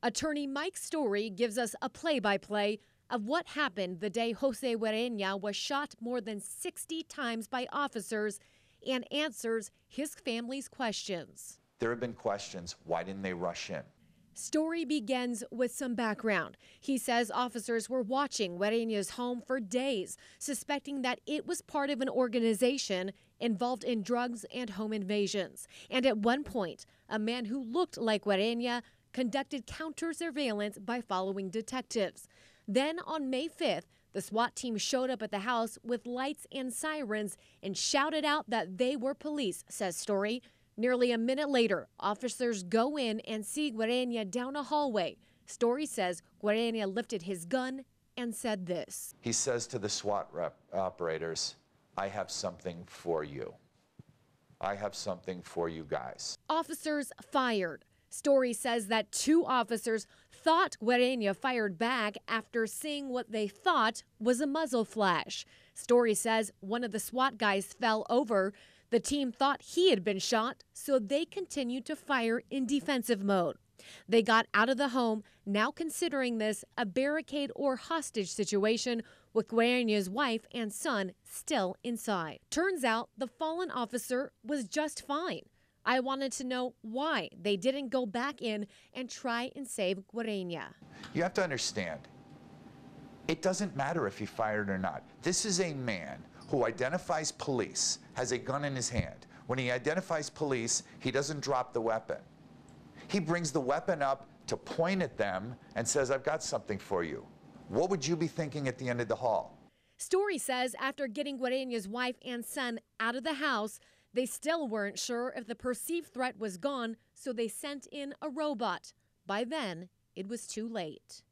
Attorney Mike Story gives us a play-by-play of what happened the day Jose Guerena was shot more than 60 times by officers and answers his family's questions. There have been questions. Why didn't they rush in? Story begins with some background. He says officers were watching Guerena's home for days, suspecting that it was part of an organization involved in drugs and home invasions. And at one point, a man who looked like Guerena conducted counter-surveillance by following detectives. Then on May 5th, the SWAT team showed up at the house with lights and sirens and shouted out that they were police, says Story. Nearly a minute later, officers go in and see Guerena down a hallway. Story says Guerena lifted his gun and said this. He says to the SWAT operators, I have something for you. I have something for you guys. Officers fired. Story says that two officers thought Guerena fired back after seeing what they thought was a muzzle flash. Story says one of the SWAT guys fell over. The team thought he had been shot, so they continued to fire in defensive mode. They got out of the home, now considering this a barricade or hostage situation with Guerena's wife and son still inside. Turns out the fallen officer was just fine. I wanted to know why they didn't go back in and try and save Guerena. You have to understand, it doesn't matter if he fired or not. This is a man who identifies police, has a gun in his hand. When he identifies police, he doesn't drop the weapon. He brings the weapon up to point at them and says, I've got something for you. What would you be thinking at the end of the hall? Story says after getting Guerena's wife and son out of the house, they still weren't sure if the perceived threat was gone, so they sent in a robot. By then, it was too late.